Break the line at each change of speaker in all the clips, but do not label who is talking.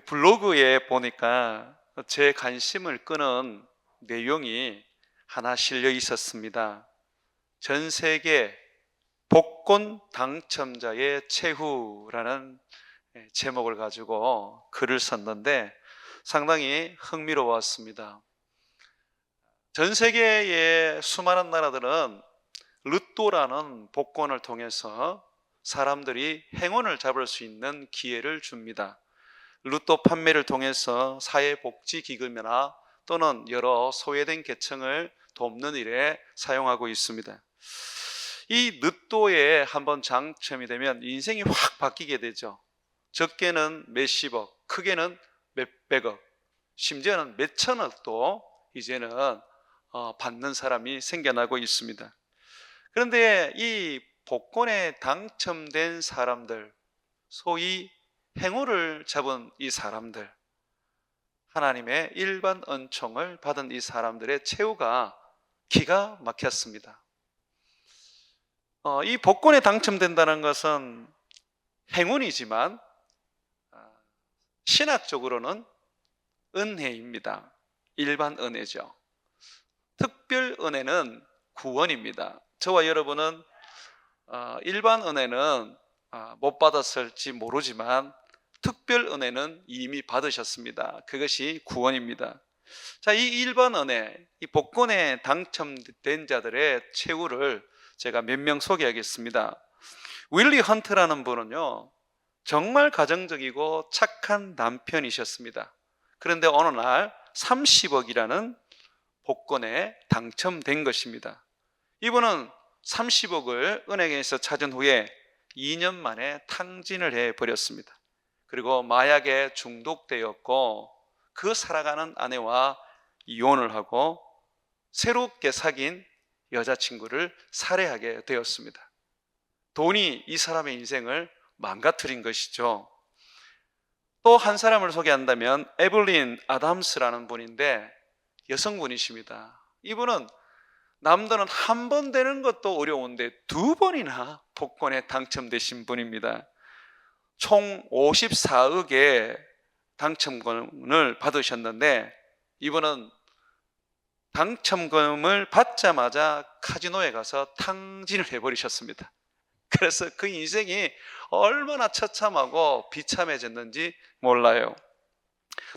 블로그에 보니까 제 관심을 끄는 내용이 하나 실려 있었습니다. 전 세계 복권 당첨자의 최후라는 제목을 가지고 글을 썼는데 상당히 흥미로웠습니다. 전 세계의 수많은 나라들은 르또라는 복권을 통해서 사람들이 행운을 잡을 수 있는 기회를 줍니다. 로또 판매를 통해서 사회복지기금이나 또는 여러 소외된 계층을 돕는 일에 사용하고 있습니다. 이 로또에 한번 당첨이 되면 인생이 확 바뀌게 되죠. 적게는 몇십억, 크게는 몇백억, 심지어는 몇천억도 이제는 받는 사람이 생겨나고 있습니다. 그런데 이 복권에 당첨된 사람들, 소위 행운을 잡은 이 사람들, 하나님의 일반 은총을 받은 이 사람들의 최후가 기가 막혔습니다. 이 복권에 당첨된다는 것은 행운이지만 신학적으로는 은혜입니다. 일반 은혜죠. 특별 은혜는 구원입니다. 저와 여러분은 일반 은혜는 못 받았을지 모르지만 특별 은혜는 이미 받으셨습니다. 그것이 구원입니다. 자, 이 일반 은혜, 이 복권에 당첨된 자들의 최후를 제가 몇 명 소개하겠습니다. 윌리 헌트라는 분은요, 정말 가정적이고 착한 남편이셨습니다. 그런데 어느 날 30억이라는 복권에 당첨된 것입니다. 이분은 30억을 은행에서 찾은 후에 2년 만에 탕진을 해버렸습니다. 그리고 마약에 중독되었고 그 살아가는 아내와 이혼을 하고 새롭게 사귄 여자친구를 살해하게 되었습니다. 돈이 이 사람의 인생을 망가뜨린 것이죠. 또 한 사람을 소개한다면 에블린 아담스라는 분인데 여성분이십니다. 이분은 남들은 한 번 되는 것도 어려운데 2번이나 복권에 당첨되신 분입니다. 총 54억의 당첨금을 받으셨는데 이분은 당첨금을 받자마자 카지노에 가서 탕진을 해버리셨습니다. 그래서 그 인생이 얼마나 처참하고 비참해졌는지 몰라요.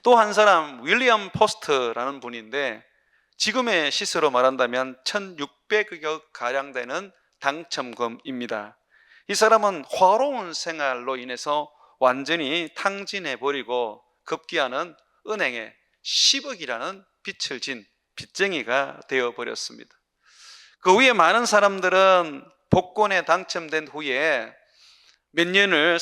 또 한 사람 윌리엄 포스트라는 분인데 지금의 시세로 말한다면 1600억 가량 되는 당첨금입니다. 이 사람은 화로운 생활로 인해서 완전히 탕진해버리고 급기야는 은행에 10억이라는 빚을 진 빚쟁이가 되어버렸습니다. 그 후에 많은 사람들은 복권에 당첨된 후에 몇 년을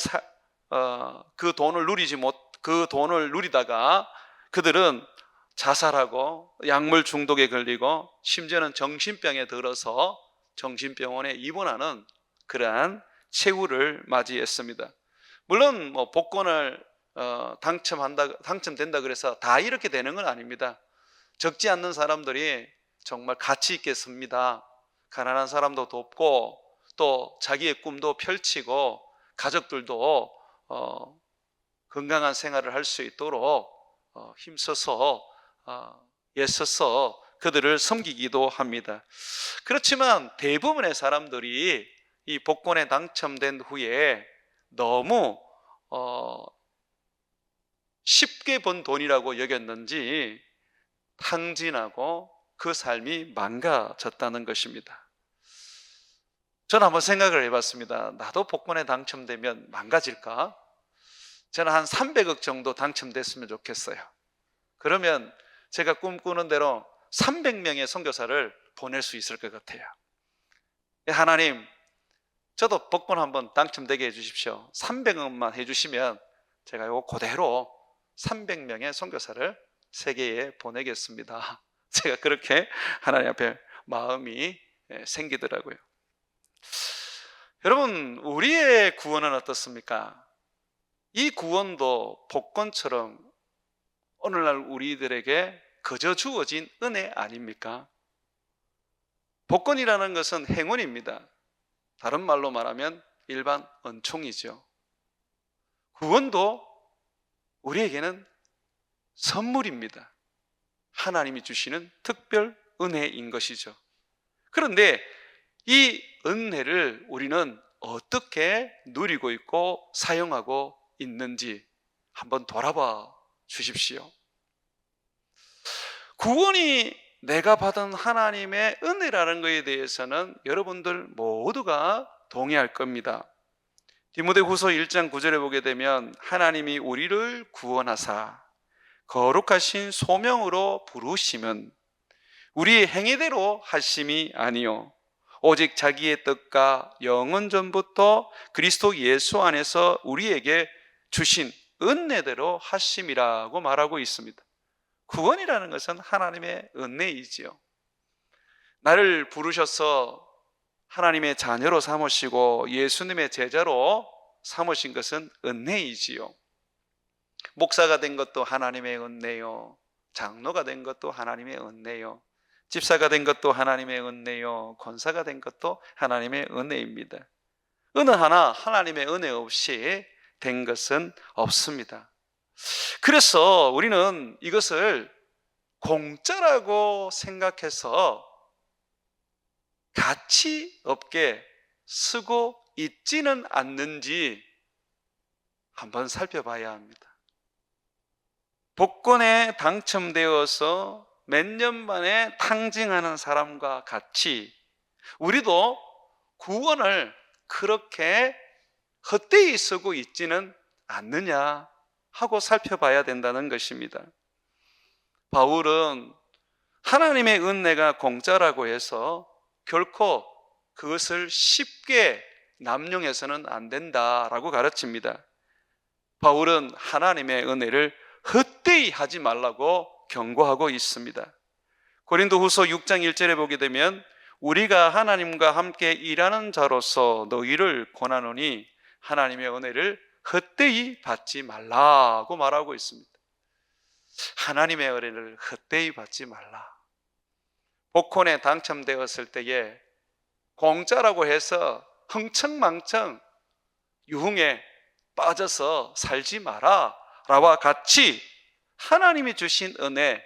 그 돈을 누리다가 그들은 자살하고 약물 중독에 걸리고 심지어는 정신병에 들어서 정신병원에 입원하는 그러한 최후를 맞이했습니다. 물론 복권을 당첨된다 그래서 다 이렇게 되는 건 아닙니다. 적지 않는 사람들이 정말 가치 있게 씁니다. 가난한 사람도 돕고 또 자기의 꿈도 펼치고 가족들도 건강한 생활을 할 수 있도록 힘써서 애써서 그들을 섬기기도 합니다. 그렇지만 대부분의 사람들이 이 복권에 당첨된 후에 너무 쉽게 번 돈이라고 여겼는지 탕진하고 그 삶이 망가졌다는 것입니다. 저는 한번 생각을 해봤습니다. 나도 복권에 당첨되면 망가질까? 저는 한 300억 정도 당첨됐으면 좋겠어요. 그러면 제가 꿈꾸는 대로 300명의 선교사를 보낼 수 있을 것 같아요. 하나님, 저도 복권 한번 당첨되게 해주십시오. 300억만 해주시면 제가 이거 그대로 300명의 선교사를 세계에 보내겠습니다. 제가 그렇게 하나님 앞에 마음이 생기더라고요. 여러분, 우리의 구원은 어떻습니까? 이 구원도 복권처럼 오늘날 우리들에게 그저 주어진 은혜 아닙니까? 복권이라는 것은 행운입니다. 다른 말로 말하면 일반 은총이죠. 구원도 우리에게는 선물입니다. 하나님이 주시는 특별 은혜인 것이죠. 그런데 이 은혜를 우리는 어떻게 누리고 있고 사용하고 있는지 한번 돌아봐 주십시오. 구원이 내가 받은 하나님의 은혜라는 것에 대해서는 여러분들 모두가 동의할 겁니다. 디모데후서 1장 9절에 보게 되면 하나님이 우리를 구원하사 거룩하신 소명으로 부르심은 우리의 행위대로 하심이 아니요 오직 자기의 뜻과 영원 전부터 그리스도 예수 안에서 우리에게 주신 은혜대로 하심이라고 말하고 있습니다. 구원이라는 것은 하나님의 은혜이지요. 나를 부르셔서 하나님의 자녀로 삼으시고 예수님의 제자로 삼으신 것은 은혜이지요. 목사가 된 것도 하나님의 은혜요, 장로가 된 것도 하나님의 은혜요, 집사가 된 것도 하나님의 은혜요, 권사가 된 것도 하나님의 은혜입니다. 어느 하나 하나님의 은혜 없이 된 것은 없습니다. 그래서 우리는 이것을 공짜라고 생각해서 가치 없게 쓰고 있지는 않는지 한번 살펴봐야 합니다. 복권에 당첨되어서 몇 년 만에 탕진하는 사람과 같이 우리도 구원을 그렇게 헛되이 쓰고 있지는 않느냐 하고 살펴봐야 된다는 것입니다. 바울은 하나님의 은혜가 공짜라고 해서 결코 그것을 쉽게 남용해서는 안 된다라고 가르칩니다. 바울은 하나님의 은혜를 헛되이 하지 말라고 경고하고 있습니다. 고린도후서 6장 1절에 보게 되면 우리가 하나님과 함께 일하는 자로서 너희를 권하노니 하나님의 은혜를 헛되이 받지 말라고 말하고 있습니다. 하나님의 은혜를 헛되이 받지 말라. 복권에 당첨되었을 때에 공짜라고 해서 흥청망청 유흥에 빠져서 살지 마라 라와 같이 하나님이 주신 은혜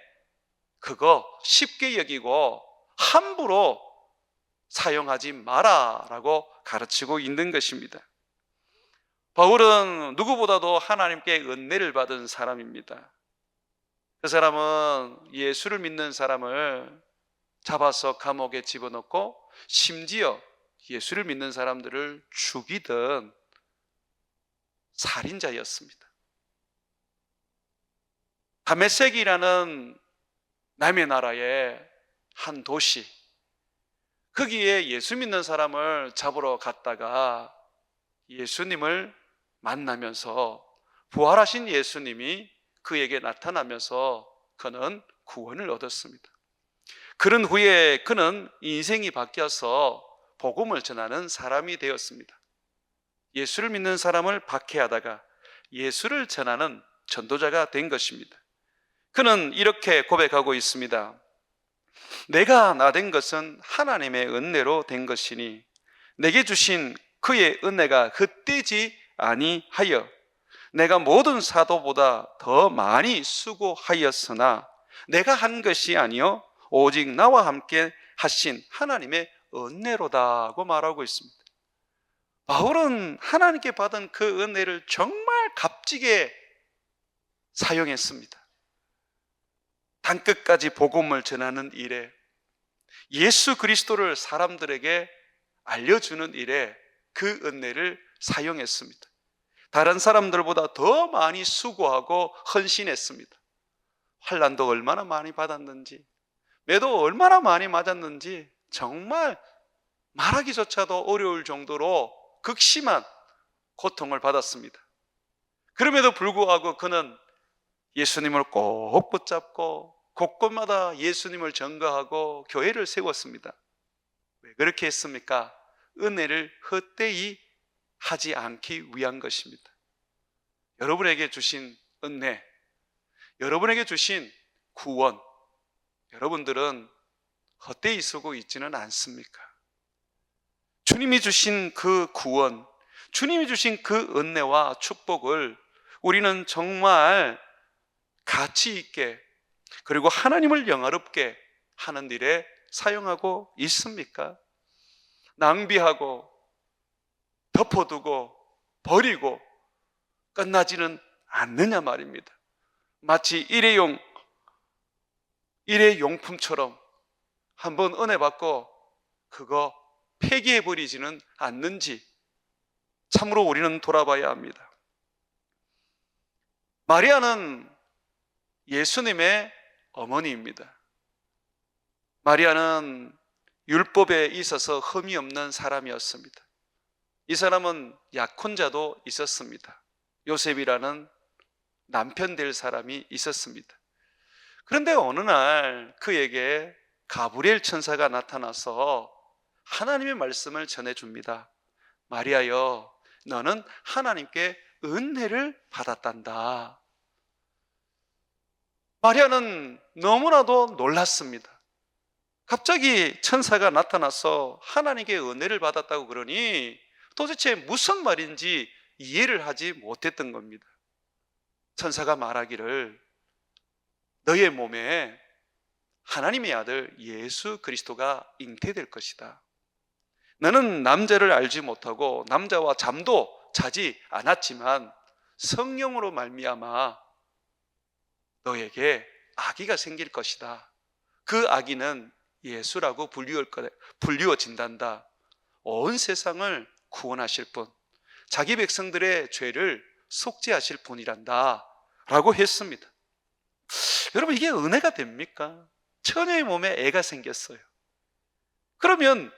그거 쉽게 여기고 함부로 사용하지 마라 라고 가르치고 있는 것입니다. 바울은 누구보다도 하나님께 은혜를 받은 사람입니다. 그 사람은 예수를 믿는 사람을 잡아서 감옥에 집어넣고 심지어 예수를 믿는 사람들을 죽이던 살인자였습니다. 다메섹이라는 남의 나라의 한 도시, 거기에 예수 믿는 사람을 잡으러 갔다가 예수님을 만나면서 부활하신 예수님이 그에게 나타나면서 그는 구원을 얻었습니다. 그런 후에 그는 인생이 바뀌어서 복음을 전하는 사람이 되었습니다. 예수를 믿는 사람을 박해하다가 예수를 전하는 전도자가 된 것입니다. 그는 이렇게 고백하고 있습니다. 내가 나 된 것은 하나님의 은혜로 된 것이니 내게 주신 그의 은혜가 헛되지 아니하여 내가 모든 사도보다 더 많이 수고하였으나 내가 한 것이 아니요 오직 나와 함께 하신 하나님의 은혜로다고 말하고 있습니다. 바울은 하나님께 받은 그 은혜를 정말 값지게 사용했습니다. 땅끝까지 복음을 전하는 일에, 예수 그리스도를 사람들에게 알려주는 일에 그 은혜를 사용했습니다. 다른 사람들보다 더 많이 수고하고 헌신했습니다. 환난도 얼마나 많이 받았는지, 매도 얼마나 많이 맞았는지 정말 말하기조차도 어려울 정도로 극심한 고통을 받았습니다. 그럼에도 불구하고 그는 예수님을 꼭 붙잡고 곳곳마다 예수님을 전가하고 교회를 세웠습니다. 왜 그렇게 했습니까? 은혜를 헛되이 하지 않기 위한 것입니다. 여러분에게 주신 은혜, 여러분에게 주신 구원, 여러분들은 헛되이 쓰고 있지는 않습니까? 주님이 주신 그 구원, 주님이 주신 그 은혜와 축복을 우리는 정말 가치 있게 그리고 하나님을 영화롭게 하는 일에 사용하고 있습니까? 낭비하고 덮어두고 버리고 끝나지는 않느냐 말입니다. 마치 일회용품처럼 한번 은혜 받고 그거 폐기해버리지는 않는지 참으로 우리는 돌아봐야 합니다. 마리아는 예수님의 어머니입니다. 마리아는 율법에 있어서 흠이 없는 사람이었습니다. 이 사람은 약혼자도 있었습니다. 요셉이라는 남편 될 사람이 있었습니다. 그런데 어느 날 그에게 가브리엘 천사가 나타나서 하나님의 말씀을 전해줍니다. 마리아여, 너는 하나님께 은혜를 받았단다. 마리아는 너무나도 놀랐습니다. 갑자기 천사가 나타나서 하나님께 은혜를 받았다고 그러니 도대체 무슨 말인지 이해를 하지 못했던 겁니다. 천사가 말하기를 너의 몸에 하나님의 아들 예수 그리스도가 잉태될 것이다. 너는 남자를 알지 못하고 남자와 잠도 자지 않았지만 성령으로 말미암아 너에게 아기가 생길 것이다. 그 아기는 예수라고 불리워진단다. 온 세상을 구원하실 분, 자기 백성들의 죄를 속죄하실 분이란다 라고 했습니다. 여러분, 이게 은혜가 됩니까? 처녀의 몸에 애가 생겼어요. 그러면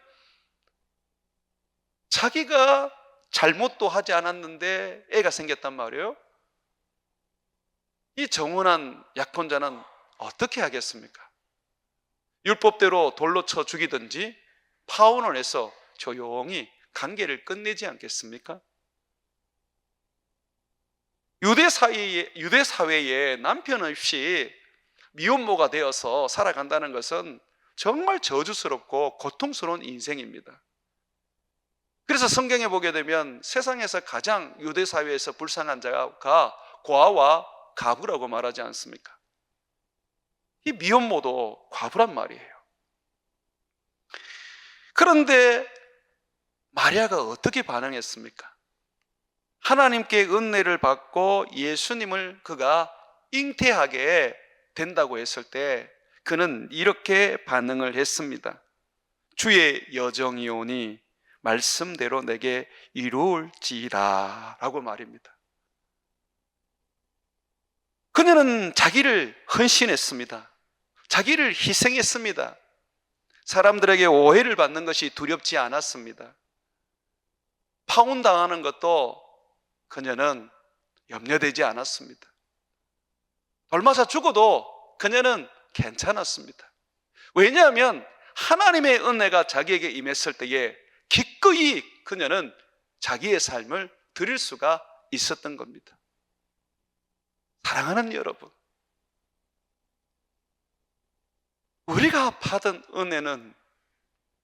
자기가 잘못도 하지 않았는데 애가 생겼단 말이에요. 이 정혼한 약혼자는 어떻게 하겠습니까? 율법대로 돌로 쳐 죽이든지 파혼을 해서 조용히 관계를 끝내지 않겠습니까? 유대 사회에 남편 없이 미혼모가 되어서 살아간다는 것은 정말 저주스럽고 고통스러운 인생입니다. 그래서 성경에 보게 되면 세상에서 가장 유대 사회에서 불쌍한 자가 고아와 가부라고 말하지 않습니까? 이 미혼모도 과부란 말이에요. 그런데 마리아가 어떻게 반응했습니까? 하나님께 은혜를 받고 예수님을 그가 잉태하게 된다고 했을 때 그는 이렇게 반응을 했습니다. 주의 여정이오니 말씀대로 내게 이루어질지이다 라고 말입니다. 그녀는 자기를 헌신했습니다. 자기를 희생했습니다. 사람들에게 오해를 받는 것이 두렵지 않았습니다. 파혼당하는 것도 그녀는 염려되지 않았습니다. 돌맞아 죽어도 그녀는 괜찮았습니다. 왜냐하면 하나님의 은혜가 자기에게 임했을 때에 기꺼이 그녀는 자기의 삶을 드릴 수가 있었던 겁니다. 사랑하는 여러분, 우리가 받은 은혜는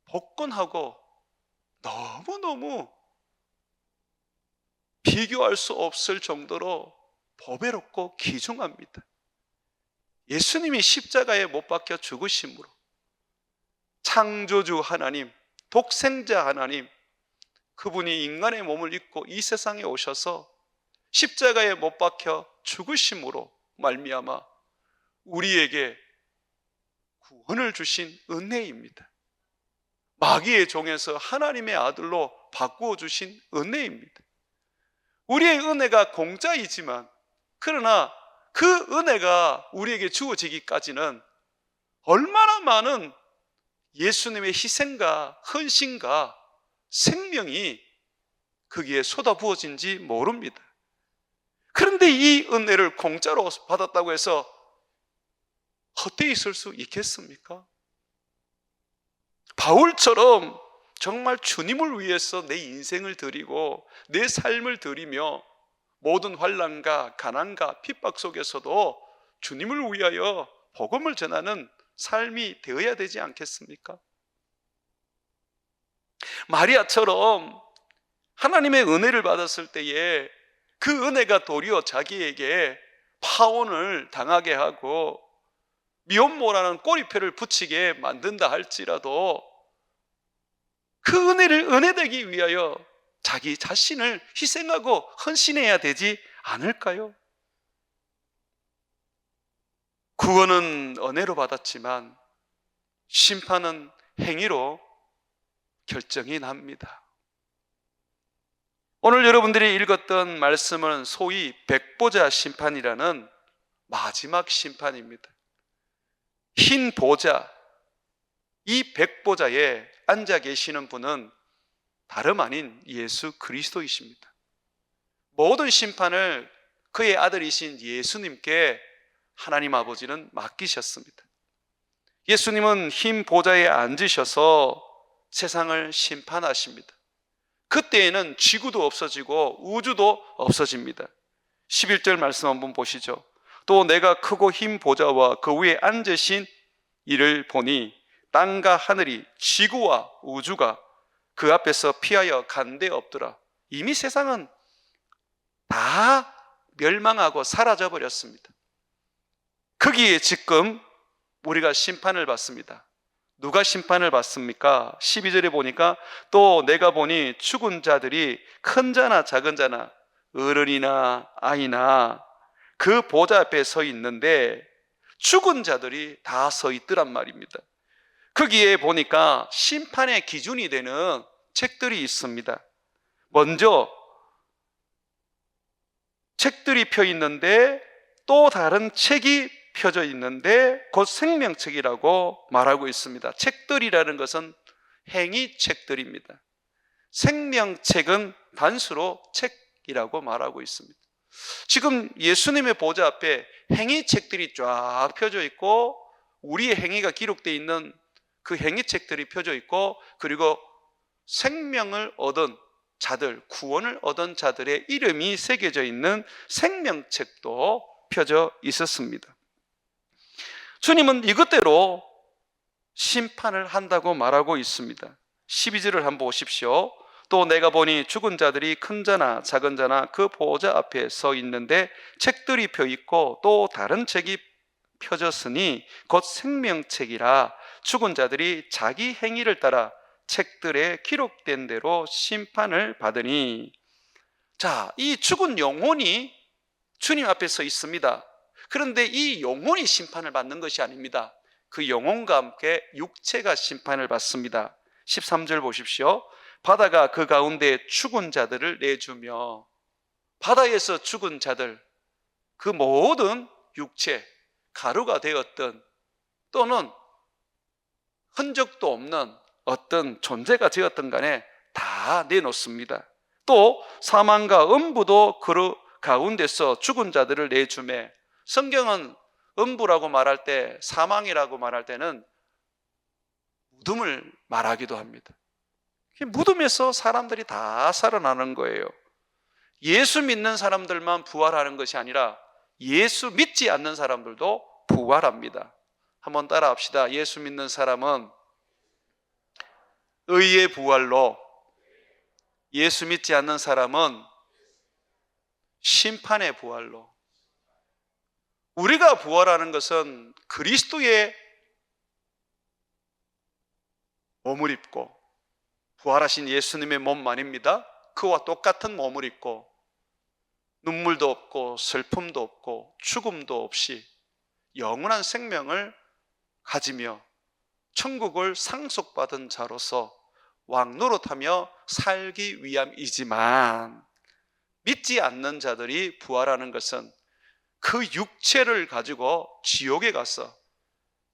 복권하고 너무너무 비교할 수 없을 정도로 보배롭고 귀중합니다. 예수님이 십자가에 못 박혀 죽으심으로 창조주 하나님, 독생자 하나님, 그분이 인간의 몸을 입고 이 세상에 오셔서 십자가에 못 박혀 죽으심으로 말미암아 우리에게 구원을 주신 은혜입니다. 마귀의 종에서 하나님의 아들로 바꾸어 주신 은혜입니다. 우리의 은혜가 공짜이지만 그러나 그 은혜가 우리에게 주어지기까지는 얼마나 많은 예수님의 희생과 헌신과 생명이 거기에 쏟아부어진지 모릅니다. 그런데 이 은혜를 공짜로 받았다고 해서 헛되이 있을 수 있겠습니까? 바울처럼 정말 주님을 위해서 내 인생을 드리고 내 삶을 드리며 모든 환난과 가난과 핍박 속에서도 주님을 위하여 복음을 전하는 삶이 되어야 되지 않겠습니까? 마리아처럼 하나님의 은혜를 받았을 때에 그 은혜가 도리어 자기에게 파혼을 당하게 하고 미혼모라는 꼬리표를 붙이게 만든다 할지라도 그 은혜를 은혜되기 위하여 자기 자신을 희생하고 헌신해야 되지 않을까요? 구원은 은혜로 받았지만 심판은 행위로 결정이 납니다. 오늘 여러분들이 읽었던 말씀은 소위 백보자 심판이라는 마지막 심판입니다. 흰 보좌, 이 백보좌에 앉아 계시는 분은 다름 아닌 예수 그리스도이십니다. 모든 심판을 그의 아들이신 예수님께 하나님 아버지는 맡기셨습니다. 예수님은 흰 보좌에 앉으셔서 세상을 심판하십니다. 그때에는 지구도 없어지고 우주도 없어집니다. 11절 말씀 한번 보시죠. 또 내가 크고 흰 보좌와 그 위에 앉으신 이를 보니 땅과 하늘이 지구와 우주가 그 앞에서 피하여 간 데 없더라. 이미 세상은 다 멸망하고 사라져 버렸습니다. 거기에 지금 우리가 심판을 받습니다. 누가 심판을 받습니까? 12절에 보니까 또 내가 보니 죽은 자들이 큰 자나 작은 자나 어른이나 아이나 그 보좌 앞에 서 있는데 죽은 자들이 다 서 있더란 말입니다. 거기에 보니까 심판의 기준이 되는 책들이 있습니다. 먼저 책들이 펴 있는데 또 다른 책이 펴져 있는데 곧 생명책이라고 말하고 있습니다. 책들이라는 것은 행위책들입니다. 생명책은 단수로 책이라고 말하고 있습니다. 지금 예수님의 보좌 앞에 행위책들이 쫙 펴져 있고 우리의 행위가 기록되어 있는 그 행위책들이 펴져 있고 그리고 생명을 얻은 자들, 구원을 얻은 자들의 이름이 새겨져 있는 생명책도 펴져 있었습니다. 주님은 이것대로 심판을 한다고 말하고 있습니다. 12절을 한번 보십시오. 또 내가 보니 죽은 자들이 큰 자나 작은 자나 그 보호자 앞에 서 있는데 책들이 펴 있고 또 다른 책이 펴졌으니 곧 생명책이라 죽은 자들이 자기 행위를 따라 책들에 기록된 대로 심판을 받으니. 자, 이 죽은 영혼이 주님 앞에 서 있습니다. 그런데 이 영혼이 심판을 받는 것이 아닙니다. 그 영혼과 함께 육체가 심판을 받습니다. 13절 보십시오. 바다가 그 가운데 죽은 자들을 내주며, 바다에서 죽은 자들, 그 모든 육체, 가루가 되었던 또는 흔적도 없는 어떤 존재가 되었던 간에 다 내놓습니다. 또 사망과 음부도 그 가운데서 죽은 자들을 내주매, 성경은 음부라고 말할 때, 사망이라고 말할 때는 무덤을 말하기도 합니다. 무덤에서 사람들이 다 살아나는 거예요. 예수 믿는 사람들만 부활하는 것이 아니라 예수 믿지 않는 사람들도 부활합니다. 한번 따라합시다. 예수 믿는 사람은 의의 부활로, 예수 믿지 않는 사람은 심판의 부활로. 우리가 부활하는 것은 그리스도의 몸을 입고, 부활하신 예수님의 몸만입니다. 그와 똑같은 몸을 입고 눈물도 없고 슬픔도 없고 죽음도 없이 영원한 생명을 가지며 천국을 상속받은 자로서 왕노릇하며 살기 위함이지만, 믿지 않는 자들이 부활하는 것은 그 육체를 가지고 지옥에 가서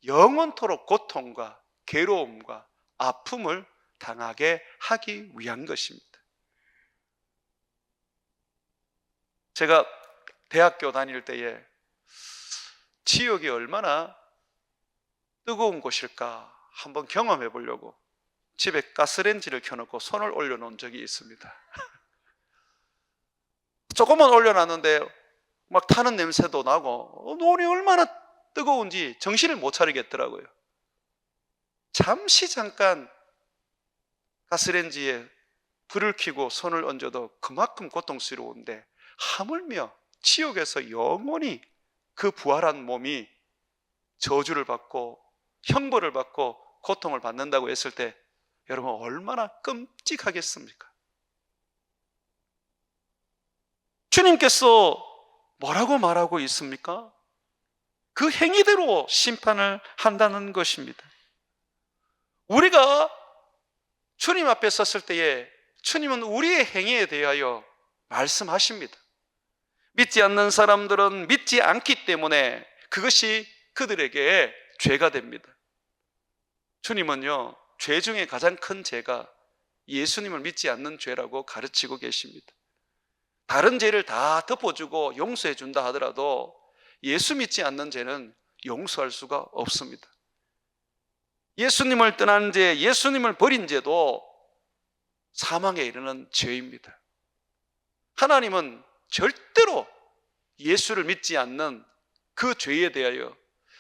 영원토록 고통과 괴로움과 아픔을 당하게 하기 위한 것입니다. 제가 대학교 다닐 때에 지옥이 얼마나 뜨거운 곳일까 한번 경험해 보려고 집에 가스레인지를 켜놓고 손을 올려놓은 적이 있습니다. 조금만 올려놨는데 막 타는 냄새도 나고 눈이 얼마나 뜨거운지 정신을 못 차리겠더라고요. 잠깐 가스레인지에 불을 켜고 손을 얹어도 그만큼 고통스러운데 하물며 지옥에서 영원히 그 부활한 몸이 저주를 받고 형벌을 받고 고통을 받는다고 했을 때 여러분 얼마나 끔찍하겠습니까? 주님께서 뭐라고 말하고 있습니까? 그 행위대로 심판을 한다는 것입니다. 우리가 주님 앞에 섰을 때에 주님은 우리의 행위에 대하여 말씀하십니다. 믿지 않는 사람들은 믿지 않기 때문에 그것이 그들에게 죄가 됩니다. 주님은요, 죄 중에 가장 큰 죄가 예수님을 믿지 않는 죄라고 가르치고 계십니다. 다른 죄를 다 덮어주고 용서해 준다 하더라도 예수 믿지 않는 죄는 용서할 수가 없습니다. 예수님을 떠난 죄, 예수님을 버린 죄도 사망에 이르는 죄입니다. 하나님은 절대로 예수를 믿지 않는 그 죄에 대하여,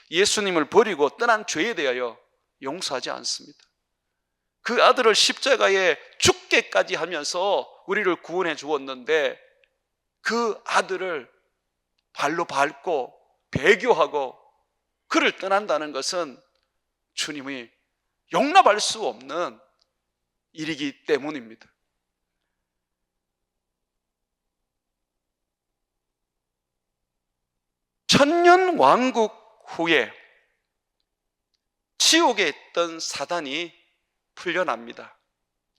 예수님을 버리고 떠난 죄에 대하여 용서하지 않습니다. 그 아들을 십자가에 죽게까지 하면서 우리를 구원해 주었는데 그 아들을 발로 밟고 배교하고 그를 떠난다는 것은 주님이 용납할 수 없는 일이기 때문입니다. 천년 왕국 후에 지옥에 있던 사단이 풀려납니다.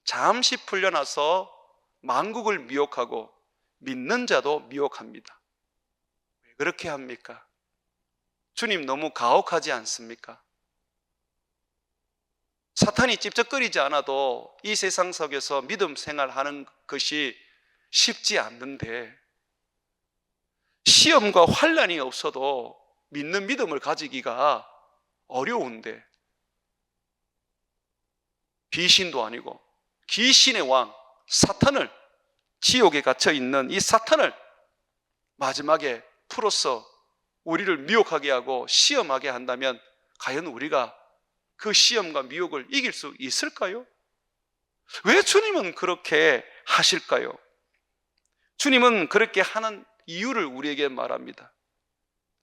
잠시 풀려나서 만국을 미혹하고 믿는 자도 미혹합니다. 왜 그렇게 합니까? 주님 너무 가혹하지 않습니까? 사탄이 찝쩍거리지 않아도 이 세상 속에서 믿음 생활하는 것이 쉽지 않는데, 시험과 환난이 없어도 믿는 믿음을 가지기가 어려운데, 귀신도 아니고 귀신의 왕 사탄을, 지옥에 갇혀 있는 이 사탄을 마지막에 풀어서 우리를 미혹하게 하고 시험하게 한다면 과연 우리가 그 시험과 미혹을 이길 수 있을까요? 왜 주님은 그렇게 하실까요? 주님은 그렇게 하는 이유를 우리에게 말합니다.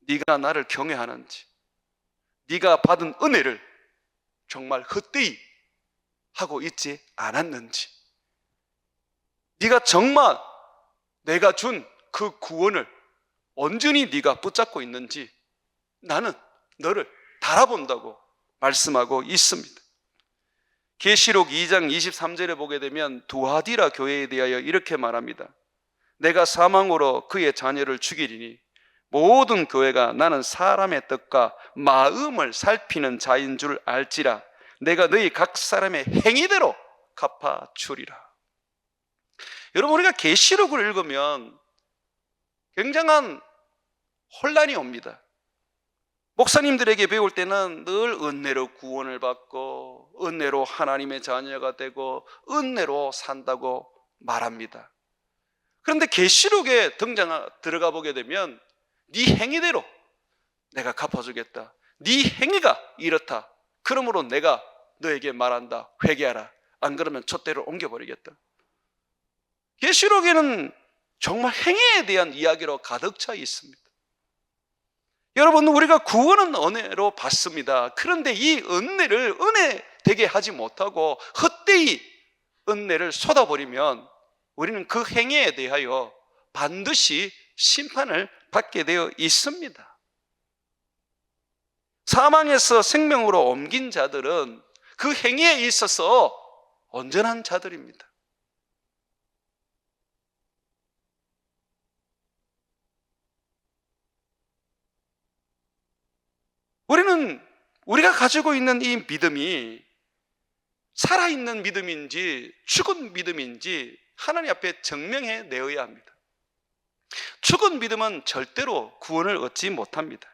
네가 나를 경외하는지, 네가 받은 은혜를 정말 헛되이 하고 있지 않았는지, 네가 정말 내가 준 그 구원을 온전히 네가 붙잡고 있는지 나는 너를 달아본다고 말씀하고 있습니다. 계시록 2장 23절에 보게 되면 두아디라 교회에 대하여 이렇게 말합니다. 내가 사망으로 그의 자녀를 죽이리니 모든 교회가 나는 사람의 뜻과 마음을 살피는 자인 줄 알지라. 내가 너희 각 사람의 행위대로 갚아주리라. 여러분, 우리가 계시록을 읽으면 굉장한 혼란이 옵니다. 목사님들에게 배울 때는 늘 은혜로 구원을 받고 은혜로 하나님의 자녀가 되고 은혜로 산다고 말합니다. 그런데 계시록에 들어가 보게 되면 네 행위대로 내가 갚아주겠다, 네 행위가 이렇다, 그러므로 내가 너에게 말한다, 회개하라, 안 그러면 촛대를 옮겨버리겠다. 계시록에는 정말 행위에 대한 이야기로 가득 차 있습니다. 여러분, 우리가 구원은 은혜로 받습니다. 그런데 이 은혜를 은혜 되게 하지 못하고 헛되이 은혜를 쏟아버리면 우리는 그 행위에 대하여 반드시 심판을 받게 되어 있습니다. 사망에서 생명으로 옮긴 자들은 그 행위에 있어서 온전한 자들입니다. 우리가 가지고 있는 이 믿음이 살아있는 믿음인지 죽은 믿음인지 하나님 앞에 증명해 내어야 합니다. 죽은 믿음은 절대로 구원을 얻지 못합니다.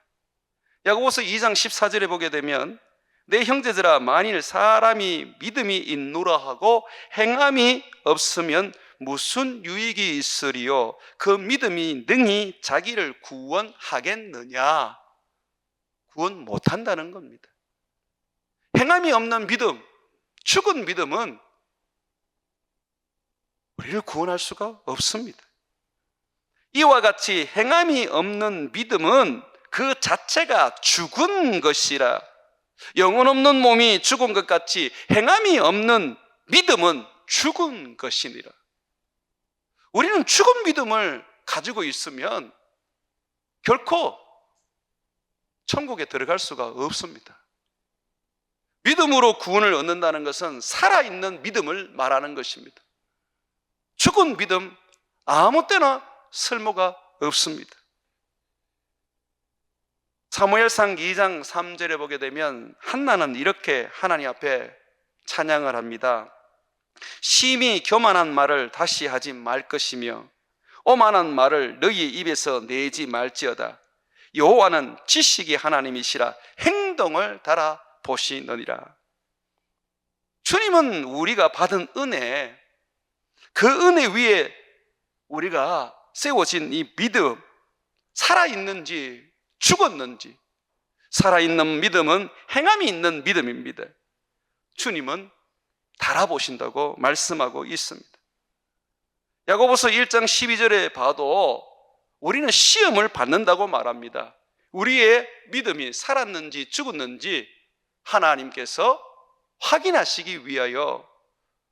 야고보서 2장 14절에 보게 되면 내 형제들아, 만일 사람이 믿음이 있노라 하고 행함이 없으면 무슨 유익이 있으리요? 그 믿음이 능히 자기를 구원하겠느냐? 구원 못한다는 겁니다. 행함이 없는 믿음, 죽은 믿음은 우리를 구원할 수가 없습니다. 이와 같이 행함이 없는 믿음은 그 자체가 죽은 것이라. 영혼 없는 몸이 죽은 것 같이 행함이 없는 믿음은 죽은 것이니라. 우리는 죽은 믿음을 가지고 있으면 결코 천국에 들어갈 수가 없습니다. 믿음으로 구원을 얻는다는 것은 살아있는 믿음을 말하는 것입니다. 죽은 믿음 아무 때나 쓸모가 없습니다. 사무엘상 2장 3절에 보게 되면 한나는 이렇게 하나님 앞에 찬양을 합니다. 심히 교만한 말을 다시 하지 말 것이며 오만한 말을 너희 입에서 내지 말지어다. 여호와는 지식이 하나님이시라 행동을 달아보시느니라. 주님은 우리가 받은 은혜, 그 은혜 위에 우리가 세워진 이 믿음, 살아있는지 죽었는지, 살아있는 믿음은 행함이 있는 믿음입니다. 주님은 달아보신다고 말씀하고 있습니다. 야고보서 1장 12절에 봐도 우리는 시험을 받는다고 말합니다. 우리의 믿음이 살았는지 죽었는지 하나님께서 확인하시기 위하여,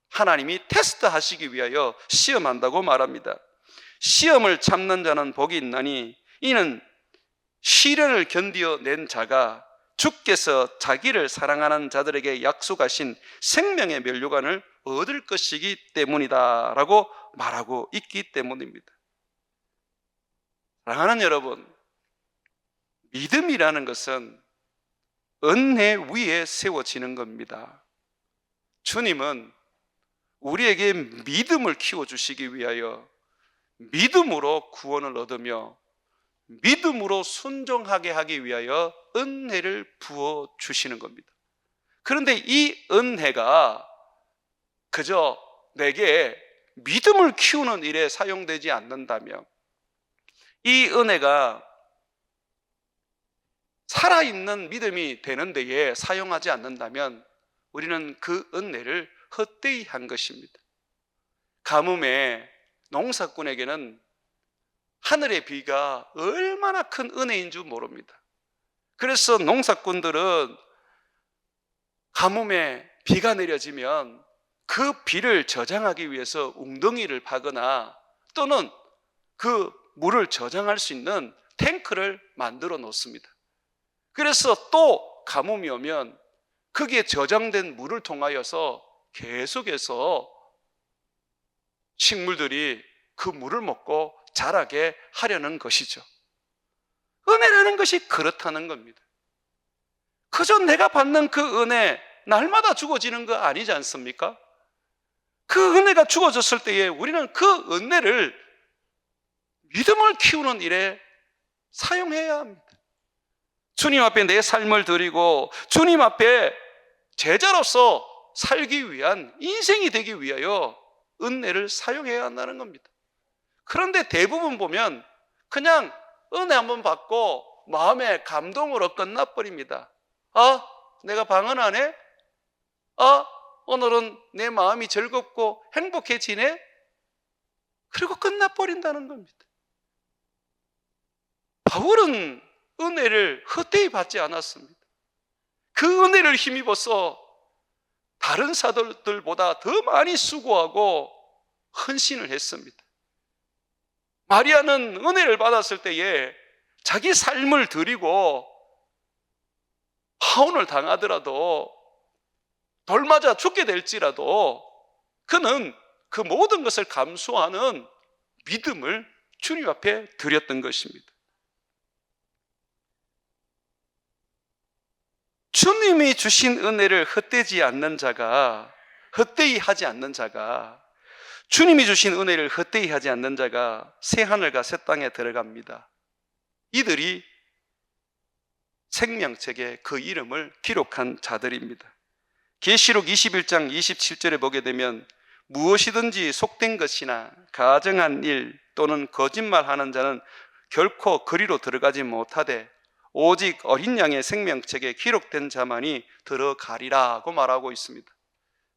하나님이 테스트하시기 위하여 시험한다고 말합니다. 시험을 참는 자는 복이 있나니 이는 시련을 견디어낸 자가 주께서 자기를 사랑하는 자들에게 약속하신 생명의 면류관을 얻을 것이기 때문이다 라고 말하고 있기 때문입니다. 사랑하는 여러분, 믿음이라는 것은 은혜 위에 세워지는 겁니다. 주님은 우리에게 믿음을 키워주시기 위하여 믿음으로 구원을 얻으며 믿음으로 순종하게 하기 위하여 은혜를 부어주시는 겁니다. 그런데 이 은혜가 그저 내게 믿음을 키우는 일에 사용되지 않는다면, 이 은혜가 살아있는 믿음이 되는 데에 사용하지 않는다면 우리는 그 은혜를 헛되이 한 것입니다. 가뭄에 농사꾼에게는 하늘의 비가 얼마나 큰 은혜인 줄 모릅니다. 그래서 농사꾼들은 가뭄에 비가 내려지면 그 비를 저장하기 위해서 웅덩이를 파거나 또는 그 물을 저장할 수 있는 탱크를 만들어 놓습니다. 그래서 또 가뭄이 오면 거기에 저장된 물을 통하여서 계속해서 식물들이 그 물을 먹고 자라게 하려는 것이죠. 은혜라는 것이 그렇다는 겁니다. 그저 내가 받는 그 은혜 날마다 주어지는 거 아니지 않습니까? 그 은혜가 주어졌을 때에 우리는 그 은혜를 믿음을 키우는 일에 사용해야 합니다. 주님 앞에 내 삶을 드리고 주님 앞에 제자로서 살기 위한, 인생이 되기 위하여 은혜를 사용해야 한다는 겁니다. 그런데 대부분 보면 그냥 은혜 한번 받고 마음의 감동으로 끝나버립니다. 아, 내가 방언하네? 아, 오늘은 내 마음이 즐겁고 행복해지네? 그리고 끝나버린다는 겁니다. 바울은 은혜를 헛되이 받지 않았습니다. 그 은혜를 힘입어서 다른 사도들보다 더 많이 수고하고 헌신을 했습니다. 마리아는 은혜를 받았을 때에 자기 삶을 드리고 파혼을 당하더라도, 돌 맞아 죽게 될지라도 그는 그 모든 것을 감수하는 믿음을 주님 앞에 드렸던 것입니다. 주님이 주신 은혜를 헛되이 하지 않는 자가, 주님이 주신 은혜를 헛되이 하지 않는 자가 새 하늘과 새 땅에 들어갑니다. 이들이 생명책에 그 이름을 기록한 자들입니다. 계시록 21장 27절에 보게 되면 무엇이든지 속된 것이나 가정한 일 또는 거짓말하는 자는 결코 그리로 들어가지 못하되 오직 어린 양의 생명책에 기록된 자만이 들어가리라고 말하고 있습니다.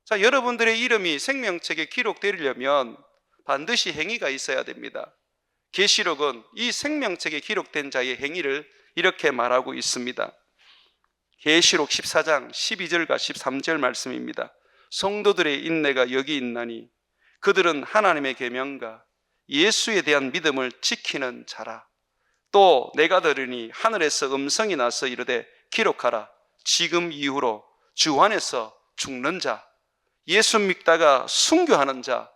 자, 여러분들의 이름이 생명책에 기록되려면 반드시 행위가 있어야 됩니다. 계시록은 이 생명책에 기록된 자의 행위를 이렇게 말하고 있습니다. 계시록 14장 12절과 13절 말씀입니다. 성도들의 인내가 여기 있나니 그들은 하나님의 계명과 예수에 대한 믿음을 지키는 자라. 또 내가 들으니 하늘에서 음성이 나서 이르되 기록하라. 지금 이후로 주 안에서 죽는 자, 예수 믿다가 순교하는 자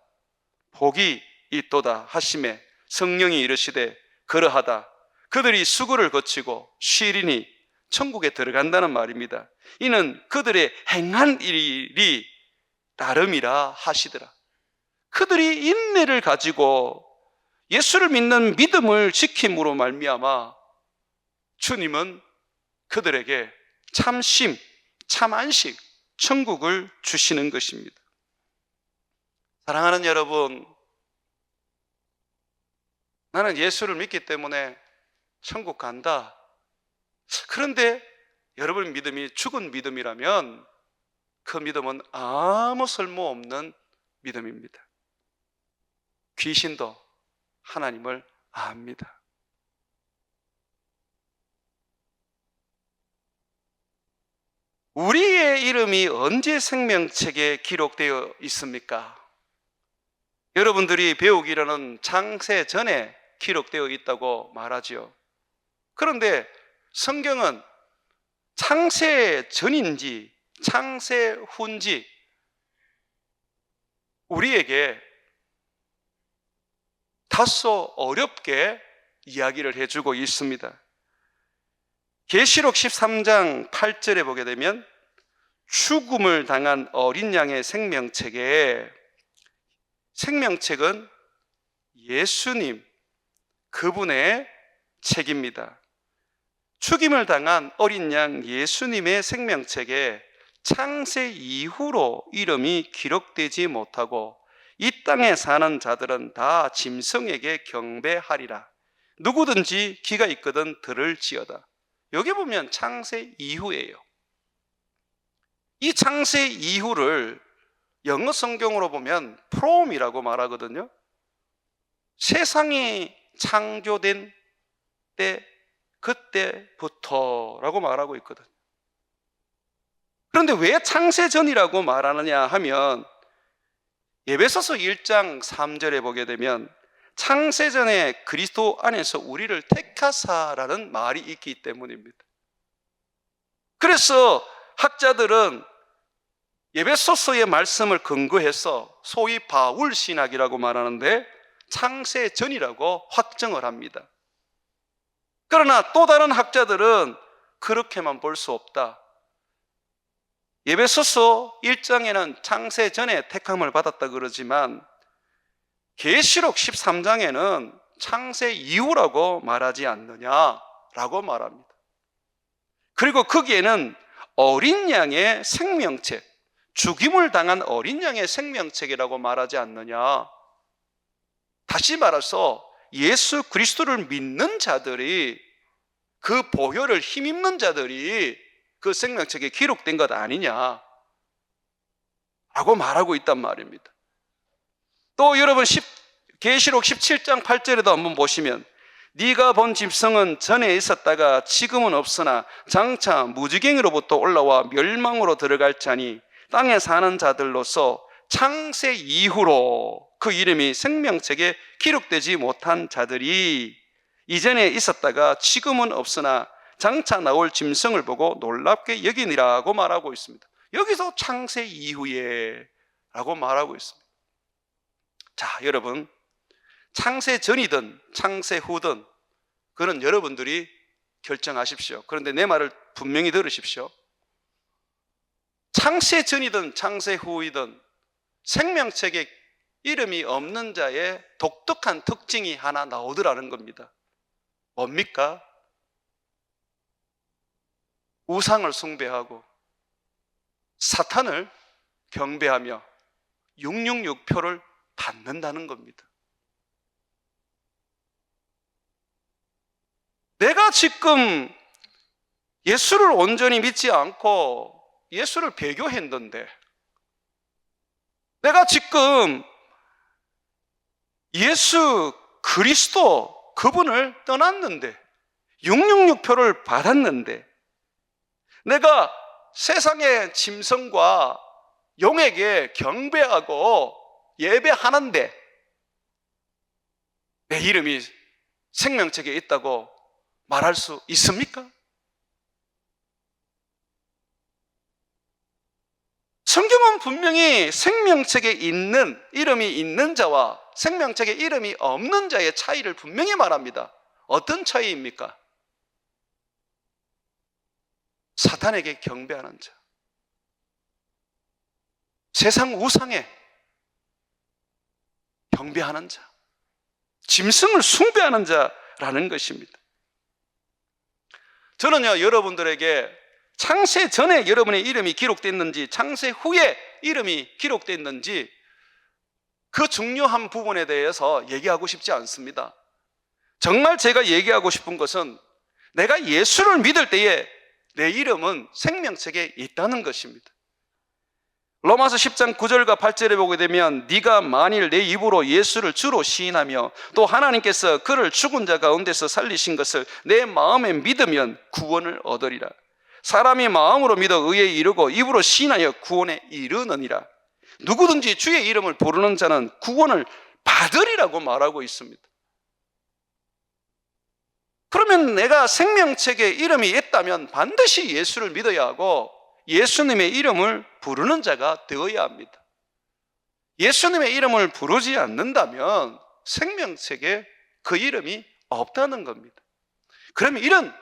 복이 있도다 하시매 성령이 이르시되 그러하다. 그들이 수고를 거치고 쉬리니 천국에 들어간다는 말입니다. 이는 그들의 행한 일이 나름이라 하시더라. 그들이 인내를 가지고 예수를 믿는 믿음을 지킴으로 말미암아 주님은 그들에게 참 쉼, 참 안식, 천국을 주시는 것입니다. 사랑하는 여러분, 나는 예수를 믿기 때문에 천국 간다. 그런데 여러분 믿음이 죽은 믿음이라면 그 믿음은 아무 쓸모없는 믿음입니다. 귀신도 하나님을 압니다. 우리의 이름이 언제 생명책에 기록되어 있습니까? 여러분들이 배우기로는 창세 전에 기록되어 있다고 말하죠. 그런데 성경은 창세 전인지 창세 후인지 우리에게 다소 어렵게 이야기를 해주고 있습니다. 계시록 13장 8절에 보게 되면 죽음을 당한 어린 양의 생명책은 예수님 그분의 책입니다. 죽임을 당한 어린 양 예수님의 생명책에 창세 이후로 이름이 기록되지 못하고 이 땅에 사는 자들은 다 짐승에게 경배하리라. 누구든지 귀가 있거든 들을지어다. 여기 보면 창세 이후예요. 이 창세 이후를 영어 성경으로 보면 프롬이라고 말하거든요. 세상이 창조된 때 그때부터라고 말하고 있거든. 그런데 왜 창세 전이라고 말하느냐 하면 에베소서 1장 3절에 보게 되면 창세 전에 그리스도 안에서 우리를 택하사라는 말이 있기 때문입니다. 그래서 학자들은 에베소서의 말씀을 근거해서 소위 바울 신학이라고 말하는데 창세 전이라고 확정을 합니다. 그러나 또 다른 학자들은 그렇게만 볼 수 없다. 에베소서 1장에는 창세 전에 택함을 받았다 그러지만 계시록 13장에는 창세 이후라고 말하지 않느냐라고 말합니다. 그리고 거기에는 어린 양의 생명책, 죽임을 당한 어린 양의 생명책이라고 말하지 않느냐. 다시 말해서 예수 그리스도를 믿는 자들이 그 보혈을 힘입는 자들이 그 생명책에 기록된 것 아니냐 라고 말하고 있단 말입니다. 또 여러분 계시록 17장 8절에도 한번 보시면 네가 본 짐승은 전에 있었다가 지금은 없으나 장차 무지갱이로부터 올라와 멸망으로 들어갈 자니 땅에 사는 자들로서 창세 이후로 그 이름이 생명책에 기록되지 못한 자들이 이전에 있었다가 지금은 없으나 장차 나올 짐승을 보고 놀랍게 여기니라고 말하고 있습니다. 여기서 창세 이후에 라고 말하고 있습니다. 자, 여러분, 창세 전이든 창세 후든 그건 여러분들이 결정하십시오. 그런데 내 말을 분명히 들으십시오. 창세 전이든 창세 후이든 생명책에 이름이 없는 자의 독특한 특징이 하나 나오더라는 겁니다. 뭡니까? 우상을 숭배하고 사탄을 경배하며 666표를 받는다는 겁니다. 내가 지금 예수를 온전히 믿지 않고 예수를 배교했는데, 내가 지금 예수 그리스도 그분을 떠났는데 666표를 받았는데 내가 세상의 짐승과 용에게 경배하고 예배하는데 내 이름이 생명책에 있다고 말할 수 있습니까? 성경은 분명히 생명책에 있는 이름이 있는 자와 생명책에 이름이 없는 자의 차이를 분명히 말합니다. 어떤 차이입니까? 사탄에게 경배하는 자, 세상 우상에 경배하는 자, 짐승을 숭배하는 자라는 것입니다. 저는요, 여러분들에게 창세 전에 여러분의 이름이 기록됐는지 창세 후에 이름이 기록됐는지 그 중요한 부분에 대해서 얘기하고 싶지 않습니다. 정말 제가 얘기하고 싶은 것은 내가 예수를 믿을 때에 내 이름은 생명책에 있다는 것입니다. 로마서 10장 9절과 8절에 보게 되면 네가 만일 내 입으로 예수를 주로 시인하며 또 하나님께서 그를 죽은 자 가운데서 살리신 것을 내 마음에 믿으면 구원을 얻으리라. 사람이 마음으로 믿어 의에 이르고 입으로 시인하여 구원에 이르느니라. 누구든지 주의 이름을 부르는 자는 구원을 받으리라고 말하고 있습니다. 그러면 내가 생명책에 이름이 있다면 반드시 예수를 믿어야 하고 예수님의 이름을 부르는 자가 되어야 합니다. 예수님의 이름을 부르지 않는다면 생명책에 그 이름이 없다는 겁니다. 그러면 이런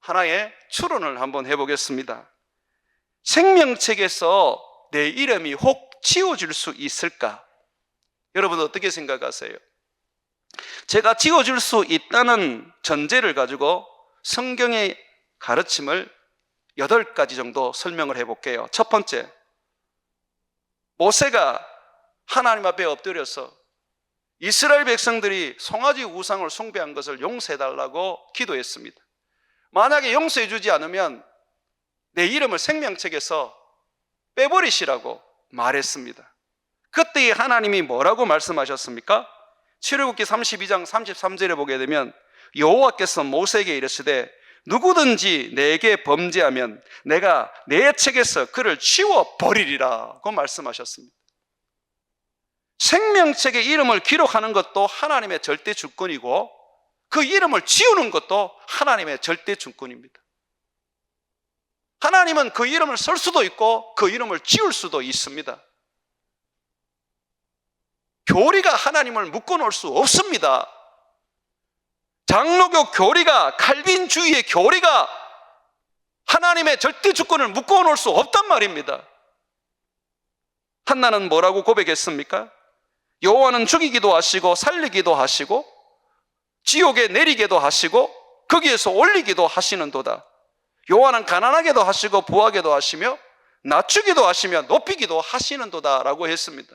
하나의 추론을 한번 해보겠습니다. 생명책에서 내 이름이 혹 지워질 수 있을까? 여러분 어떻게 생각하세요? 제가 지워질 수 있다는 전제를 가지고 성경의 가르침을 8가지 정도 설명을 해볼게요. 첫 번째, 모세가 하나님 앞에 엎드려서 이스라엘 백성들이 송아지 우상을 숭배한 것을 용서해달라고 기도했습니다. 만약에 용서해주지 않으면 내 이름을 생명책에서 빼버리시라고 말했습니다. 그때 하나님이 뭐라고 말씀하셨습니까? 출애굽기 32장 33절에 보게 되면 여호와께서 모세에게 이르시되 누구든지 내게 범죄하면 내가 내 책에서 그를 지워버리리라고 말씀하셨습니다. 생명책에 이름을 기록하는 것도 하나님의 절대 주권이고 그 이름을 지우는 것도 하나님의 절대 주권입니다. 하나님은 그 이름을 쓸 수도 있고 그 이름을 지울 수도 있습니다. 교리가 하나님을 묶어놓을 수 없습니다. 장로교 교리가, 칼빈주의의 교리가 하나님의 절대 주권을 묶어놓을 수 없단 말입니다. 한나는 뭐라고 고백했습니까? 여호와는 죽이기도 하시고 살리기도 하시고 지옥에 내리게도 하시고 거기에서 올리기도 하시는도다. 여호와는 가난하게도 하시고 부하게도 하시며 낮추기도 하시며 높이기도 하시는도다 라고 했습니다.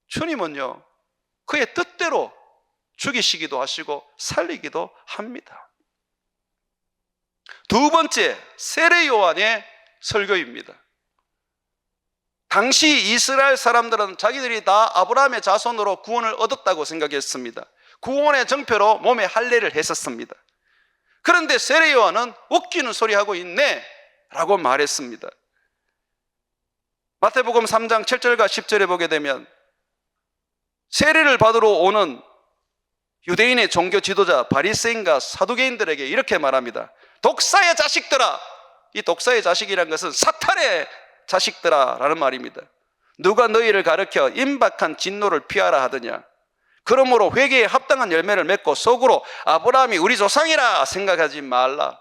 주님은요, 그의 뜻대로 죽이시기도 하시고 살리기도 합니다. 두 번째, 세례 요한의 설교입니다. 당시 이스라엘 사람들은 자기들이 다 아브라함의 자손으로 구원을 얻었다고 생각했습니다. 구원의 정표로 몸에 할례를 했었습니다. 그런데 세례 요한은 웃기는 소리 하고 있네 라고 말했습니다. 마태복음 3장 7절과 10절에 보게 되면 세례를 받으러 오는 유대인의 종교 지도자 바리새인과 사두개인들에게 이렇게 말합니다. 독사의 자식들아! 이 독사의 자식이란 것은 사탄의 자식들아 라는 말입니다. 누가 너희를 가르쳐 임박한 진노를 피하라 하더냐? 그러므로 회개에 합당한 열매를 맺고 속으로 아브라함이 우리 조상이라 생각하지 말라.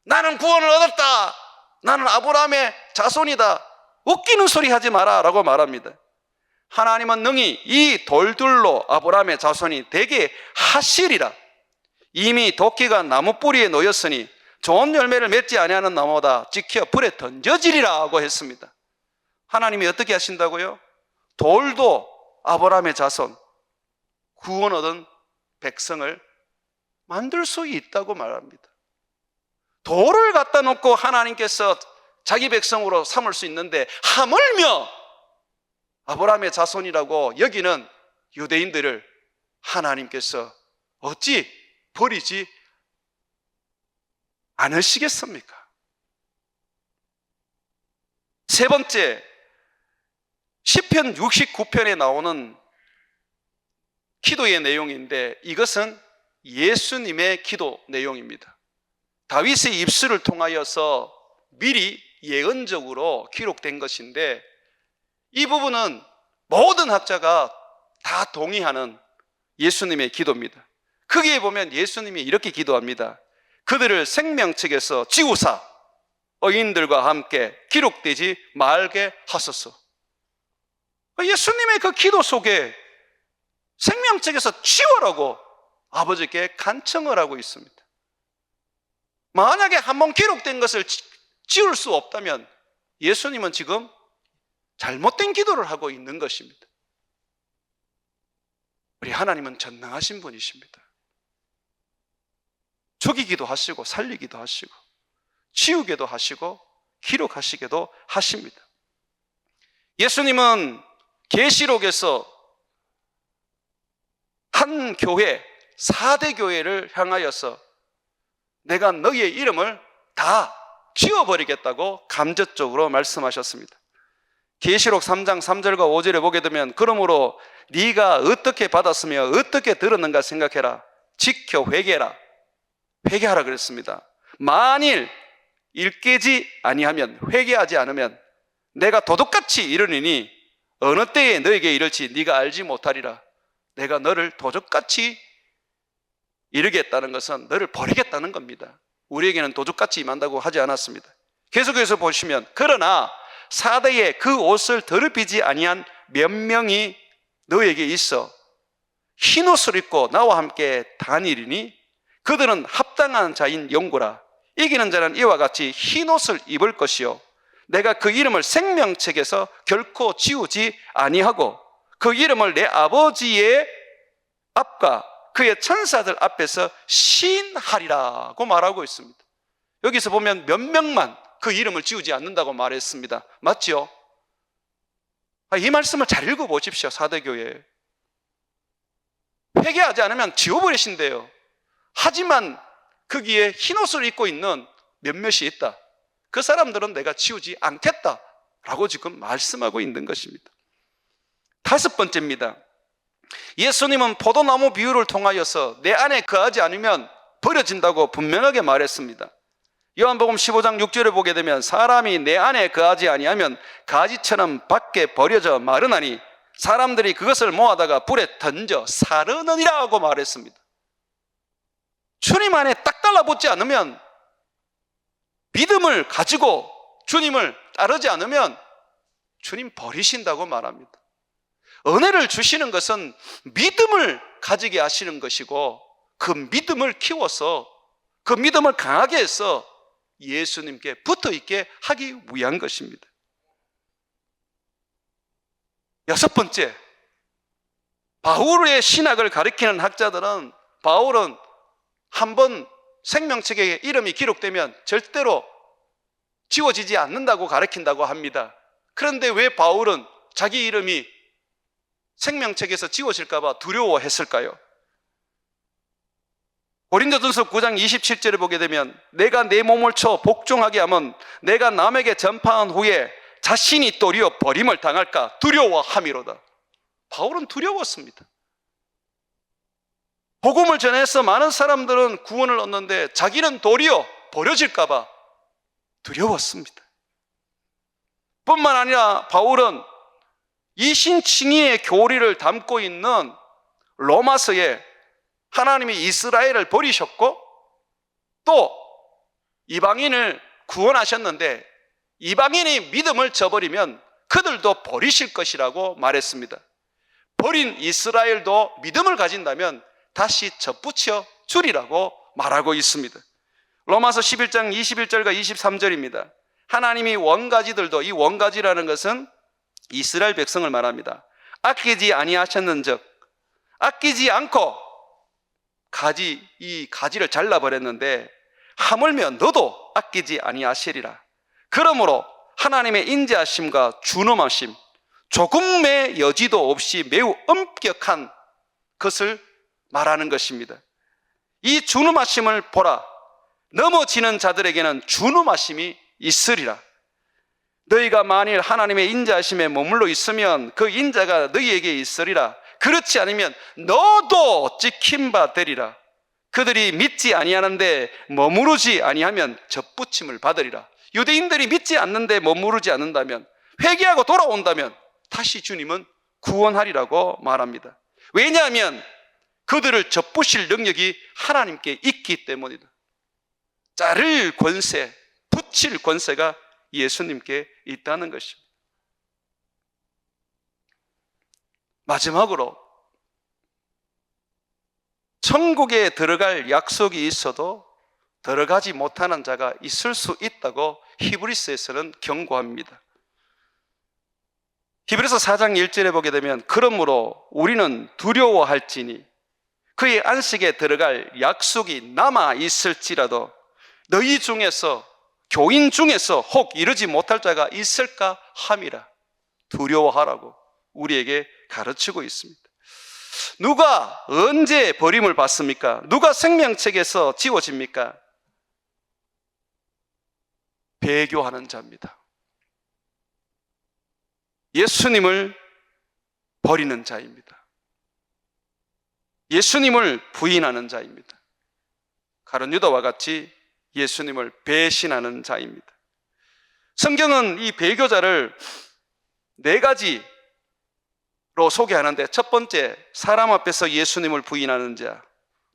나는 구원을 얻었다. 나는 아브라함의 자손이다. 웃기는 소리 하지 마라 라고 말합니다. 하나님은 능히 이 돌들로 아브라함의 자손이 되게 하시리라. 이미 도끼가 나무 뿌리에 놓였으니 좋은 열매를 맺지 아니하는 나무보다 찍혀 불에 던져지리라 고 했습니다. 하나님이 어떻게 하신다고요? 돌도 아브라함의 자손, 구원 얻은 백성을 만들 수 있다고 말합니다. 돌을 갖다 놓고 하나님께서 자기 백성으로 삼을 수 있는데 하물며 아브라함의 자손이라고 여기는 유대인들을 하나님께서 어찌 버리지 않으시겠습니까? 세 번째, 시편 69편에 나오는 기도의 내용인데 이것은 예수님의 기도 내용입니다. 다윗의 입술을 통하여서 미리 예언적으로 기록된 것인데 이 부분은 모든 학자가 다 동의하는 예수님의 기도입니다. 거기에 보면 예수님이 이렇게 기도합니다. 그들을 생명책에서 지우사 의인들과 함께 기록되지 말게 하소서. 예수님의 그 기도 속에 생명책에서 지워라고 아버지께 간청을 하고 있습니다. 만약에 한번 기록된 것을 지울 수 없다면 예수님은 지금 잘못된 기도를 하고 있는 것입니다. 우리 하나님은 전능하신 분이십니다. 죽이기도 하시고 살리기도 하시고 지우기도 하시고 기록하시기도 하십니다. 예수님은 계시록에서 한 교회, 4대 교회를 향하여서 내가 너희의 이름을 다 지워버리겠다고 간접적으로 말씀하셨습니다. 계시록 3장 3절과 5절에 보게 되면 그러므로 네가 어떻게 받았으며 어떻게 들었는가 생각해라. 지켜 회개해라. 회개하라 그랬습니다. 만일 일깨지 아니하면 회개하지 않으면 내가 도둑같이 이르리니 어느 때에 너에게 이를지 네가 알지 못하리라. 내가 너를 도둑같이 이르겠다는 것은 너를 버리겠다는 겁니다. 우리에게는 도둑같이 임한다고 하지 않았습니다. 계속해서 보시면 그러나 사대에 그 옷을 더럽히지 아니한 몇 명이 너에게 있어 흰 옷을 입고 나와 함께 다니리니 그들은 합당한 자인 영구라. 이기는 자는 이와 같이 흰 옷을 입을 것이요 내가 그 이름을 생명책에서 결코 지우지 아니하고 그 이름을 내 아버지의 앞과 그의 천사들 앞에서 시인하리라고 말하고 있습니다. 여기서 보면 몇 명만 그 이름을 지우지 않는다고 말했습니다. 맞죠? 이 말씀을 잘 읽어보십시오. 사대교회 회개하지 않으면 지워버리신대요. 하지만 거기에 흰옷을 입고 있는 몇몇이 있다. 그 사람들은 내가 지우지 않겠다라고 지금 말씀하고 있는 것입니다. 다섯 번째입니다. 예수님은 포도나무 비유를 통하여서 내 안에 거하지 않으면 버려진다고 분명하게 말했습니다. 요한복음 15장 6절에 보게 되면 사람이 내 안에 거하지 아니하면 가지처럼 밖에 버려져 마르나니 사람들이 그것을 모아다가 불에 던져 사르느니라고 말했습니다. 주님 안에 딱 달라붙지 않으면, 믿음을 가지고 주님을 따르지 않으면 주님 버리신다고 말합니다. 은혜를 주시는 것은 믿음을 가지게 하시는 것이고 그 믿음을 키워서 그 믿음을 강하게 해서 예수님께 붙어있게 하기 위한 것입니다. 여섯 번째, 바울의 신학을 가리키는 학자들은 바울은 한번 생명책에 이름이 기록되면 절대로 지워지지 않는다고 가르친다고 합니다. 그런데 왜 바울은 자기 이름이 생명책에서 지워질까 봐 두려워했을까요? 고린도전서 9장 27절에 보게 되면 내가 내 몸을 쳐 복종하게 하면 내가 남에게 전파한 후에 자신이 도리어 버림을 당할까 두려워함이로다. 바울은 두려웠습니다. 복음을 전해서 많은 사람들은 구원을 얻는데 자기는 도리어 버려질까 봐 두려웠습니다. 뿐만 아니라 바울은 이신칭의의 교리를 담고 있는 로마서에 하나님이 이스라엘을 버리셨고 또 이방인을 구원하셨는데 이방인이 믿음을 저버리면 그들도 버리실 것이라고 말했습니다. 버린 이스라엘도 믿음을 가진다면 다시 접붙여 주리라고 말하고 있습니다. 로마서 11장 21절과 23절입니다. 하나님이 원가지들도, 이 원가지라는 것은 이스라엘 백성을 말합니다. 아끼지 아니하셨는즉 아끼지 않고 이 가지를 잘라버렸는데 하물며 너도 아끼지 아니하시리라. 그러므로 하나님의 인자하심과 준엄하심, 조금의 여지도 없이 매우 엄격한 것을 말하는 것입니다. 이 준엄하심을 보라. 넘어지는 자들에게는 준엄하심이 있으리라. 너희가 만일 하나님의 인자하심에 머물러 있으면 그 인자가 너희에게 있으리라. 그렇지 않으면 너도 찍힌바 되리라. 그들이 믿지 아니하는데 머무르지 아니하면 접붙임을 받으리라. 유대인들이 믿지 않는데 머무르지 않는다면, 회개하고 돌아온다면 다시 주님은 구원하리라고 말합니다. 왜냐하면 그들을 접부실 능력이 하나님께 있기 때문이다. 자를 권세, 붙일 권세가 예수님께 있다는 것입니다. 마지막으로 천국에 들어갈 약속이 있어도 들어가지 못하는 자가 있을 수 있다고 히브리서에서는 경고합니다. 히브리서 4장 1절에 보게 되면 그러므로 우리는 두려워할지니 그의 안식에 들어갈 약속이 남아 있을지라도 너희 중에서, 교인 중에서 혹 이르지 못할 자가 있을까 함이라. 두려워하라고 우리에게 가르치고 있습니다. 누가 언제 버림을 받습니까? 누가 생명책에서 지워집니까? 배교하는 자입니다. 예수님을 버리는 자입니다. 예수님을 부인하는 자입니다. 가룟 유다와 같이 예수님을 배신하는 자입니다. 성경은 이 배교자를 4가지로 소개하는데, 첫 번째, 사람 앞에서 예수님을 부인하는 자;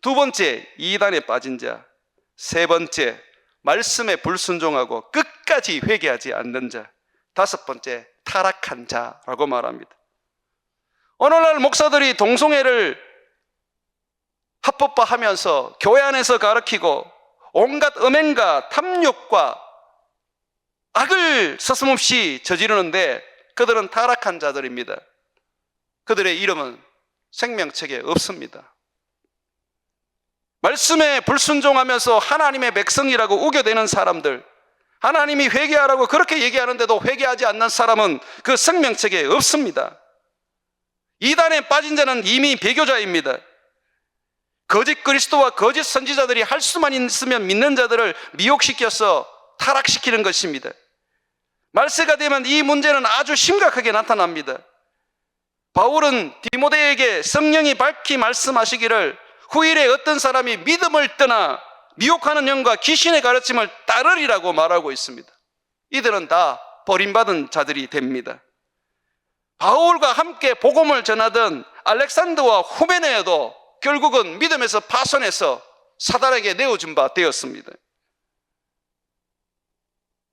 두 번째, 이단에 빠진 자; 세 번째, 말씀에 불순종하고 끝까지 회개하지 않는 자; 다섯 번째, 타락한 자라고 말합니다. 오늘날 목사들이 동성애를 합법화하면서 교회 안에서 가르치고 온갖 음행과 탐욕과 악을 서슴없이 저지르는데 그들은 타락한 자들입니다. 그들의 이름은 생명책에 없습니다. 말씀에 불순종하면서 하나님의 백성이라고 우겨대는 사람들, 하나님이 회개하라고 그렇게 얘기하는데도 회개하지 않는 사람은 그 생명책에 없습니다. 이단에 빠진 자는 이미 배교자입니다. 거짓 그리스도와 거짓 선지자들이 할 수만 있으면 믿는 자들을 미혹시켜서 타락시키는 것입니다. 말세가 되면 이 문제는 아주 심각하게 나타납니다. 바울은 디모데에게 성령이 밝히 말씀하시기를 후일에 어떤 사람이 믿음을 떠나 미혹하는 영과 귀신의 가르침을 따르리라고 말하고 있습니다. 이들은 다 버림받은 자들이 됩니다. 바울과 함께 복음을 전하던 알렉산더와 후메네어도 결국은 믿음에서 파손해서 사단에게 내어준 바 되었습니다.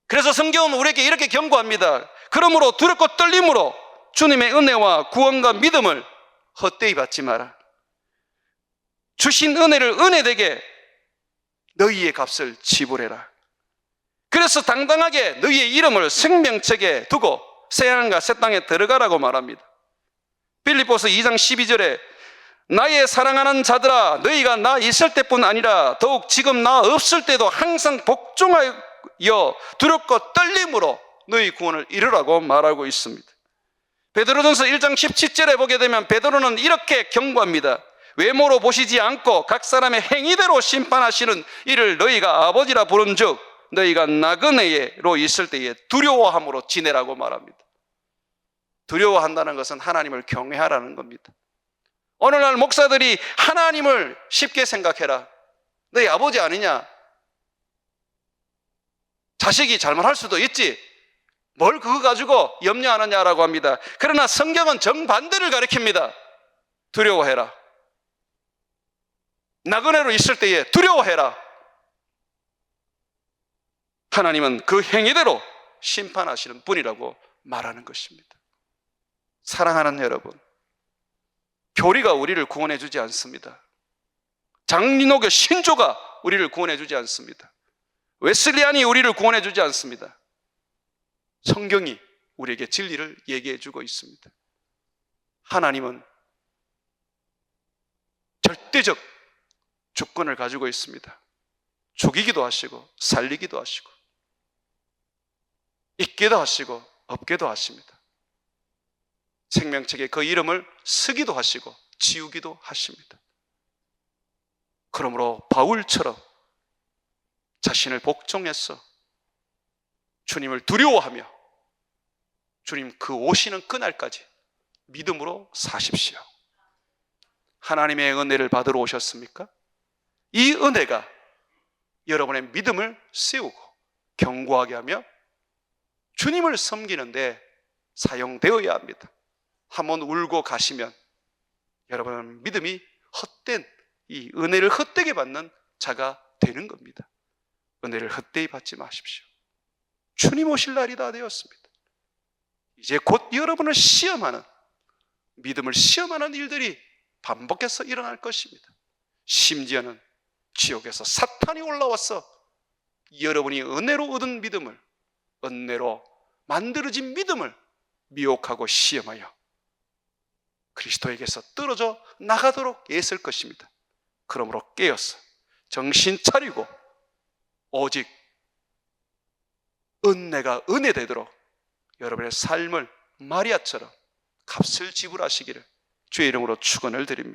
그래서 성경은 우리에게 이렇게 경고합니다. 그러므로 두렵고 떨림으로 주님의 은혜와 구원과 믿음을 헛되이 받지 마라. 주신 은혜를 은혜되게 너희의 값을 지불해라. 그래서 당당하게 너희의 이름을 생명책에 두고 새하늘과 새 땅에 들어가라고 말합니다. 빌립보서 2장 12절에 나의 사랑하는 자들아, 너희가 나 있을 때뿐 아니라 더욱 지금 나 없을 때도 항상 복종하여 두렵고 떨림으로 너희 구원을 이루라고 말하고 있습니다. 베드로전서 1장 17절에 보게 되면 베드로는 이렇게 경고합니다. 외모로 보시지 않고 각 사람의 행위대로 심판하시는 이를 너희가 아버지라 부른즉 너희가 나그네로 있을 때에 두려워함으로 지내라고 말합니다. 두려워한다는 것은 하나님을 경외하라는 겁니다. 오늘날 목사들이 하나님을 쉽게 생각해라. 너희 아버지 아니냐? 자식이 잘못할 수도 있지. 뭘 그거 가지고 염려하느냐라고 합니다. 그러나 성경은 정반대를 가리킵니다. 두려워해라. 나그네로 있을 때에 두려워해라. 하나님은 그 행위대로 심판하시는 분이라고 말하는 것입니다. 사랑하는 여러분, 교리가 우리를 구원해 주지 않습니다. 장로교 신조가 우리를 구원해 주지 않습니다. 웨슬리안이 우리를 구원해 주지 않습니다. 성경이 우리에게 진리를 얘기해 주고 있습니다. 하나님은 절대적 주권을 가지고 있습니다. 죽이기도 하시고 살리기도 하시고 있게도 하시고 없게도 하십니다. 생명책에 그 이름을 쓰기도 하시고 지우기도 하십니다. 그러므로 바울처럼 자신을 복종해서 주님을 두려워하며 주님 그 오시는 그날까지 믿음으로 사십시오. 하나님의 은혜를 받으러 오셨습니까? 이 은혜가 여러분의 믿음을 세우고 견고하게 하며 주님을 섬기는데 사용되어야 합니다. 한번 울고 가시면 여러분은 믿음이 헛된, 이 은혜를 헛되게 받는 자가 되는 겁니다. 은혜를 헛되이 받지 마십시오. 주님 오실 날이 다 되었습니다. 이제 곧 여러분을 시험하는, 믿음을 시험하는 일들이 반복해서 일어날 것입니다. 심지어는 지옥에서 사탄이 올라와서 여러분이 은혜로 얻은 믿음을, 은혜로 만들어진 믿음을 미혹하고 시험하여 그리스도에게서 떨어져 나가도록 애쓸 것입니다. 그러므로 깨어서 정신 차리고 오직 은혜가 은혜되도록 여러분의 삶을 마리아처럼 값을 지불하시기를 주의 이름으로 축원을 드립니다.